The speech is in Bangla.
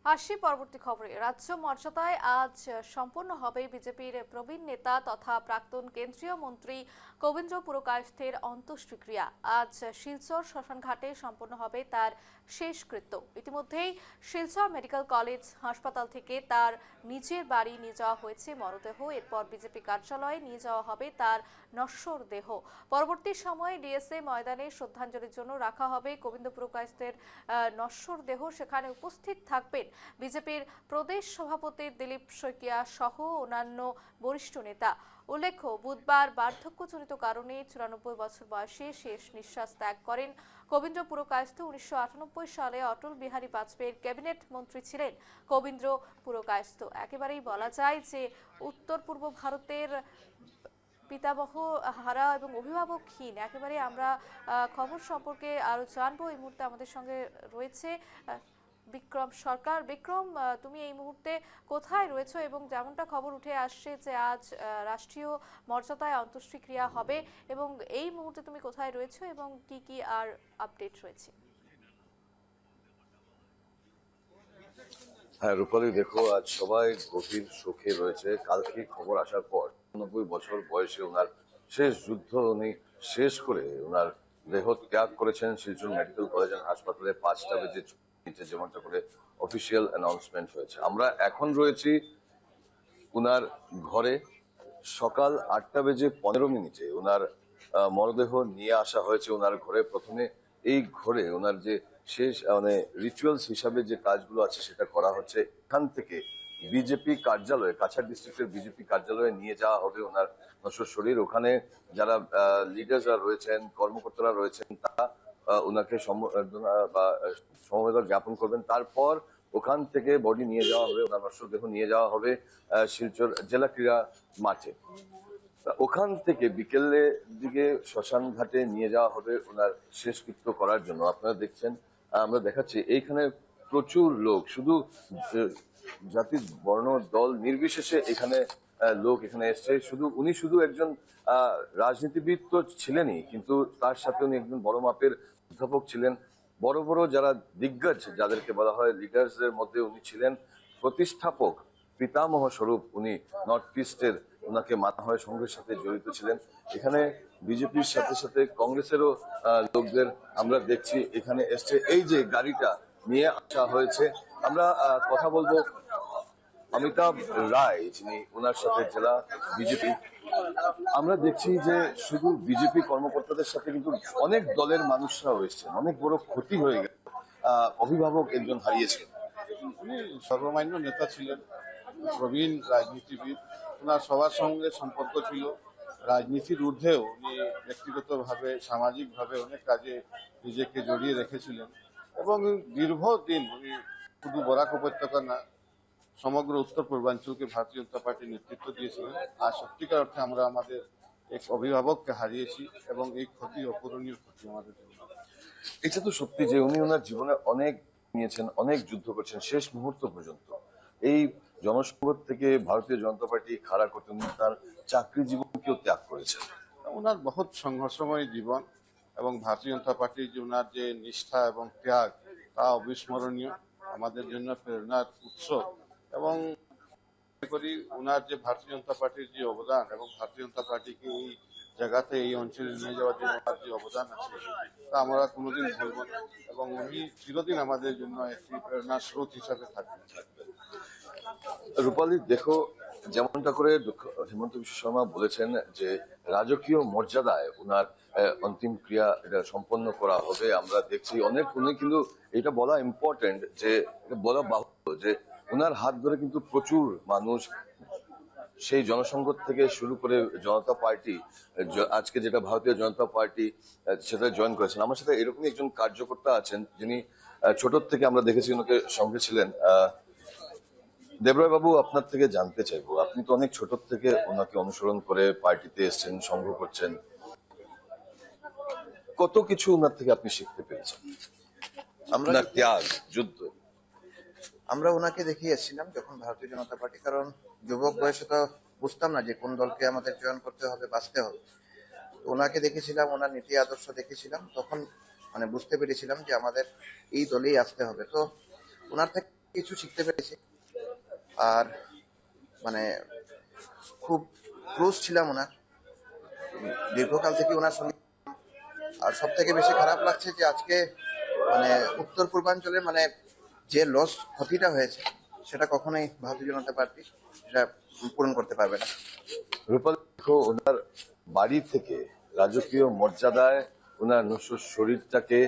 আসি পরবর্তী খবরে। রাজ্য মর্যাদায় আজ সম্পন্ন হবে বিজেপির প্রবীণ নেতা তথা প্রাক্তন কেন্দ্রীয় মন্ত্রী কবীন্দ্র পুরকায়স্থের অন্ত্যেষ্টিক্রিয়া। আজ শিলচর শ্মশানঘাটে সম্পন্ন হবে তার শেষকৃত্য। ইতিমধ্যেই শিলচর মেডিকেল কলেজ হাসপাতাল থেকে তার নিজের বাড়ি নিয়ে যাওয়া হয়েছে মরদেহ। এরপর বিজেপি কার্যালয়ে নিয়ে যাওয়া হবে তার নশ্বর দেহ। পরবর্তী সময়ে ডিএসএ ময়দানে শ্রদ্ধাঞ্জলির জন্য রাখা হবে কবীন্দ্র পুরকায়স্থের নশ্বর দেহ। সেখানে উপস্থিত থাকবেন বিজেপির প্রদেশ সভাপতি দিলীপ শইকিয়া সহ অন্যান্য বরিষ্ঠ নেতা। উল্লেখ্য, বুধবার বার্ধক্যজনিত কারণে 94 বছর বয়সে শেষ নিঃশ্বাস ত্যাগ করেন কবীন্দ্র পুরকায়স্থ। 1998 সালে অটল বিহারী বাজপেয়ীর ক্যাবিনেট মন্ত্রী ছিলেন কবীন্দ্র পুরকায়স্থ। একেবারেই বলা যায় যে উত্তর পূর্ব ভারতের পিতামহ হারা এবং অভিভাবকহীন একেবারে আমরা খবর সম্পর্কে আরো জানবো। এই মুহূর্তে আমাদের সঙ্গে রয়েছে বিক্রম সরকার। বিক্রম, তুমি এই মুহূর্তে কোথায় রয়েছো এবং যেমনটা খবর উঠে আসছে যে আজ রাষ্ট্রীয় মর্যাদায় অন্ত্যেষ্টিক্রিয়া হবে, এবং এই মুহূর্তে তুমি কোথায় রয়েছো এবং কি কি আর আপডেট রয়েছে? হ্যাঁ রূপালী, দেখো আজ সবাই গভীর শোকে রয়েছে। কালকে খবর আসার পর 90 বছর বয়সে ওনার শেষ যুদ্ধ উনি শেষ করে ওনার দেহ ত্যাগ করেছেন শিলচর মেডিকেল কলেজ অ্যান্ড হাসপাতালে 5টা বেজে নিচে, যেমনটা করে অফিসিয়াল অ্যানাউন্সমেন্ট হয়েছে। আমরা এখন রয়েছি উনার ঘরে। সকাল 8টা বেজে 15 মিনিটে ওনার মরদেহ নিয়ে আসা হয়েছে ওনার ঘরে। প্রথমে এই ঘরে ওনার যে শেষ রিচুয়ালস হিসাবে যে কাজগুলো আছে সেটা করা হচ্ছে। এখান থেকে বিজেপি কার্যালয়ে, কাছাড় ডিস্ট্রিক্টের বিজেপি কার্যালয়ে নিয়ে যাওয়া হবে ওনার নশ্বর শরীর। ওখানে যারা লিডার্সরা রয়েছেন, কর্মকর্তারা রয়েছেন, তারা ওনাকে সম্বর্ধনা বা সমবেদনা জ্ঞাপন করবেন। তারপর ওখান থেকে বডি নিয়ে যাওয়া হবে, ওনার নশ্বর দেহ নিয়ে যাওয়া হবে শিলচর জেলা ক্রীড়া মাঠে। ওখান থেকে বিকেলের দিকে শ্মশান ঘাটে নিয়ে যাওয়া হবে ওনার শেষকৃত্য করার জন্য। আপনারা দেখছেন, আমরা দেখাচ্ছি এইখানে প্রচুর লোক, শুধু জাতি বর্ণ দল নির্বিশেষে এখানে লোক এখানে এসছে। উনি শুধু একজন রাজনীতিবিদ তো ছিলেনই, কিন্তু তার সাথে উনি একজন বড় মাপের অধ্যাপক ছিলেন। বড় বড় যারা দিগ্গজ, যাদেরকে বলা হয় লিডার্স এর মধ্যে উনি ছিলেন প্রতিষ্ঠাপক, পিতামহ স্বরূপ। উনি নর্থ ইস্টের, ওনাকে মানা হয় সংঘের সাথে জড়িত ছিলেন। এখানে বিজেপির সাথে সাথে কংগ্রেসেরও লোকদের আমরা দেখছি এখানে এসছে। এই যে গাড়িটা নিয়ে আসা হয়েছে, আমরা কথা বলবো অমিতাভ রায়, যিনি ওনার সাথে জেলা বিজেপি। আমরা দেখছি যে শুধু বিজেপি কর্মকর্তাদের সাথে কিন্তু অনেক দলের মানুষরাও এসছেন। অনেক বড় ক্ষতি হয়ে গেল, অভিভাবক একজন হারিয়েছেন। উনি সর্বমান্য নেতা ছিলেন, প্রবীণ রাজনীতিবিদ। ওনার সবার সঙ্গে সম্পর্ক ছিল। রাজনীতির ঊর্ধ্বেও উনি ব্যক্তিগতভাবে, সামাজিকভাবে অনেক কাজে নিজেকে জড়িয়ে রেখেছিলেন এবং দীর্ঘদিন উনি শুধু বরাক উপত্যকা না, সমগ্র উত্তর পূর্বাঞ্চলকে ভারতীয় জনতা পার্টি নেতৃত্ব দিয়েছিলেন। আর সত্যিকার অর্থে আমরা আমাদের এক অভিভাবককে হারিয়েছি এবং এই ক্ষতি অপূরণীয় ক্ষতি আমাদের জন্য। এটা তো সত্যি যে উনি ওনার জীবনে অনেক নিয়েছেন, অনেক যুদ্ধ করছেন শেষ মুহূর্ত পর্যন্ত। এই জনসংঘ থেকে ভারতীয় জনতা পার্টি খাড়া করতে উনি তার চাকরি জীবনকেও ত্যাগ করেছেন। ওনার বহুত সংঘর্ষময় জীবন এবং ভারতীয় জনতা পার্টির যে ওনার যে নিষ্ঠা এবং ত্যাগ, তা অবিস্মরণীয়, আমাদের জন্য প্রেরণার উৎস। এবং মনে করি ওনার যে ভারতীয় জনতা পার্টির যে অবদান এবং ভারতীয় জনতা পার্টিকে এই জায়গাতে, এই অঞ্চলে নিয়ে যাওয়ার জন্য ওনার যে অবদান আছে, তা আমরা কোনোদিন ভুলব না এবং উনি চিরদিন আমাদের জন্য একটি প্রেরণার স্রোত হিসাবে থাকবেন। রূপালী, দেখো যেমনটা করে হিমন্ত বিশ্ব শর্মা বলেছেন যে রাজকীয় মর্যাদায় ওনার অন্তিম ক্রিয়া এটা সম্পন্ন করা হবে। আমরা দেখছি অনেক, উনি কিন্তু এটা বলা ইম্পর্টেন্ট, যে বলা বাহুল্য যে ওনার হাত ধরে কিন্তু প্রচুর মানুষ, সেই জনসংঘ থেকে শুরু করে জনতা পার্টি, আজকে যেটা ভারতীয় জনতা পার্টি, সেটা জয়েন করেছেন। আমার সাথে এরকমই একজন কার্যকর্তা আছেন, যিনি ছোট থেকে আমরা দেখেছি ওনাকে সঙ্গে ছিলেন। দেবরায় বাবু, আপনার থেকে জানতে চাইবো, আপনি তো অনেক ছোট থেকে ওনাকে অনুসরণ করে পার্টিতে এসেছেন, সংঘ করছেন, কত কিছু ওনার থেকে আপনি শিখতে পেরেছেন? আমরা আপনার ত্যাগ, যুদ্ধ। আমরা ওনাকে দেখিয়েছিলাম যখন ভারতীয় জনতা পার্টি, কারণ যুবক বয়সে তো বুঝতাম না যে কোন দলকে আমাদের জয়েন করতে হবে, বাঁচতে হবে। ওনাকে দেখেছিলাম, ওনার নীতি আদর্শ দেখেছিলাম, তখন বুঝতে পেরেছিলাম যে আমাদের এই দলেই আসতে হবে। তো ওনার থেকে কিছু শিখতে পেরেছি। আর মানে খুব ক্লোজ ছিলাম ওনার, দীর্ঘকাল থেকে ওনার সঙ্গে। আর সব থেকে বেশি খারাপ লাগছে যে আজকে মানে উত্তর পূর্বাঞ্চলে মানে যে লস ক্ষতিটা হয়েছে সেটা কখনোই ভারতীয় জনতা পার্টি সেটা পূরণ করতে পারবে না। রূপালী দেখো, ওনার বাড়ি থেকে রাজকীয় মর্যাদায় ওনার নশ্বর শরীরটাকে